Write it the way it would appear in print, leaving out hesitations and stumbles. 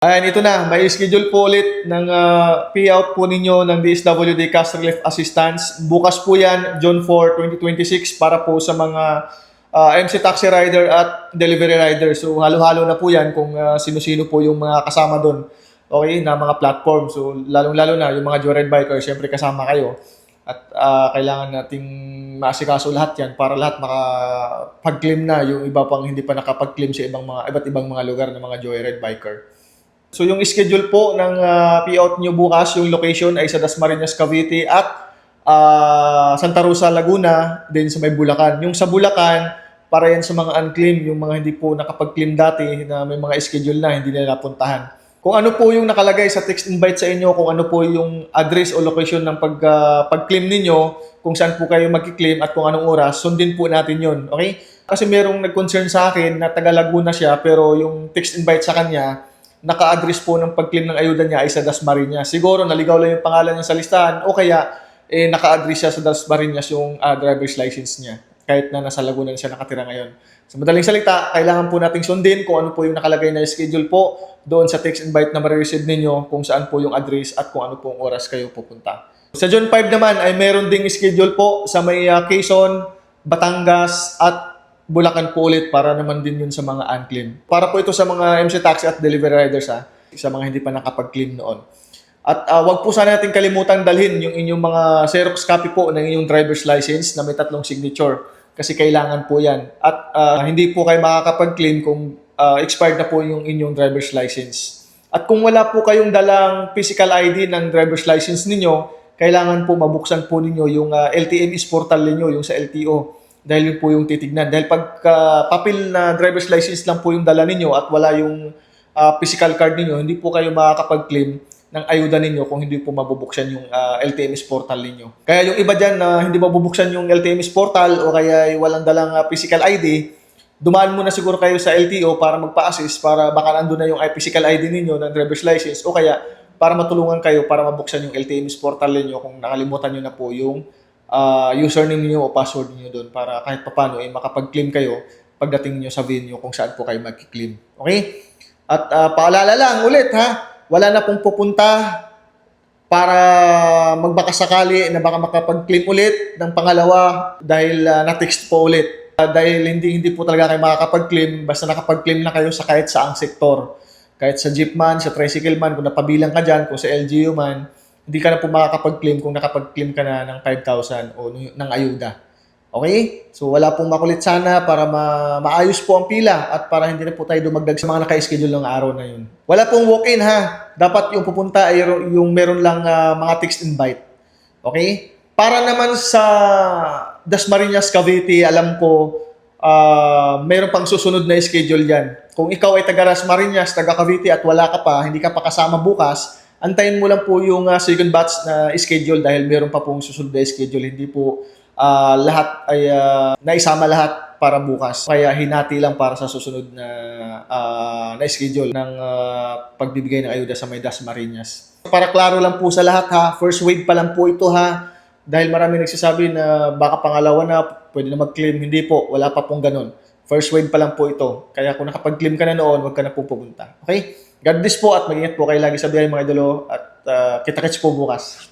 Ayan, ito na. May schedule po ulit ng payout po ninyo ng DSWD Cash Relief Assistance. Bukas po yan, June 4, 2026, para po sa mga MC Taxi Rider at Delivery Rider. So, halo-halo na po yan kung sino-sino po yung mga kasama doon. Okay, na mga platform. So, lalong-lalo na yung mga Joyride Bikers, syempre kasama kayo. At kailangan nating maasikaso lahat yan para lahat makapag-claim na yung iba pang hindi pa nakapag-claim sa iba't ibang mga lugar ng mga Joyride Biker. So yung schedule po ng payout nyo bukas, yung location ay sa Dasmariñas, Cavite at Santa Rosa, Laguna, din sa may Bulacan. Yung sa Bulacan, para yan sa mga unclaimed, yung mga hindi po nakapag-claim dati na may mga schedule na, hindi nila napuntahan. Kung ano po yung nakalagay sa text invite sa inyo, kung ano po yung address o location ng pag-claim ninyo, kung saan po kayo mag-claim at kung anong oras, sundin po natin yun. Okay? Kasi merong nag-concern sa akin na taga Laguna siya, pero yung text invite sa kanya, naka-address po ng pag-claim ng ayuda niya ay sa Dasmariñas. Siguro naligaw lang yung pangalan niya sa listahan o kaya naka-address siya sa Dasmariñas yung driver's license niya kahit na nasa Laguna siya nakatira ngayon. Sa madaling salita, kailangan po nating sundin kung ano po yung nakalagay na schedule po doon sa text invite na ma-receive ninyo, kung saan po yung address at kung ano pong oras kayo pupunta. Sa June 5 naman ay meron ding schedule po sa may Quezon, Batangas at Bulacan po ulit para naman din yun sa mga unclaimed. Para po ito sa mga MC Taxi at Delivery Riders sa mga hindi pa nakapag-claim noon. At wag po sana natin kalimutan dalhin yung inyong mga Xerox copy po ng inyong driver's license na may 3 signature kasi kailangan po yan. At hindi po kayo makakapag-claim kung expired na po yung inyong driver's license. At kung wala po kayong dalang physical ID ng driver's license ninyo, kailangan po mabuksan po ninyo yung LTMS portal ninyo, yung sa LTO. Dahil yun po yung titignan. Dahil pag papel na driver's license lang po yung dala ninyo at wala yung physical card ninyo, hindi po kayo makakapag-claim ng ayuda ninyo kung hindi po mabubuksan yung LTMS portal ninyo. Kaya yung iba dyan na hindi mabubuksan yung LTMS portal o kaya walang dalang physical ID, dumaan muna siguro kayo sa LTO para magpa-assist para baka nandun na yung physical ID ninyo ng driver's license o kaya para matulungan kayo para mabuksan yung LTMS portal ninyo kung nakalimutan nyo na po yung username niyo o password niyo doon para kahit papaano makapag-claim kayo pagdating niyo sa venue kung saan po kayo mag-claim. Okay? At paalala lang ulit wala na pong pupunta para magbakasakali na baka makapag-claim ulit ng pangalawa dahil na-text po ulit. Dahil hindi po talaga kayo makakapag-claim basta nakapag-claim na kayo sa kahit saang sektor. Kahit sa jeep man, sa tricycle man, kung napabilang ka dyan, kung sa LGU man, hindi ka na po makakapag-claim kung nakapag-claim ka na ng 5,000 o ng ayuda. Okay? So wala pong makulit sana para maayos po ang pila at para hindi na po tayo dumagdag sa mga naka-schedule ng araw na yun. Wala pong walk-in Dapat yung pupunta ay yung meron lang mga text invite. Okay? Para naman sa Dasmariñas, Cavite, alam ko meron pang susunod na schedule yan. Kung ikaw ay taga Dasmariñas, taga Cavite at wala ka pa, hindi ka pa kasama bukas, antayin mo lang po yung second batch na schedule dahil meron pa pong susunod na schedule. Hindi po lahat ay naisama lahat para bukas. Kaya hinati lang para sa susunod na schedule ng pagbibigay ng ayuda sa may Dasmariñas. Para klaro lang po sa lahat first wave pa lang po ito dahil marami nagsasabi na baka pangalawa na pwede na mag-claim. Hindi po, wala pa pong ganun. First wave pa lang po ito. Kaya kung nakapag-claim ka na noon, huwag ka na po pupunta. Okay? God bless po at mag-ingat po kayo lagi sa biyahe mga idolo at kita-kits po bukas.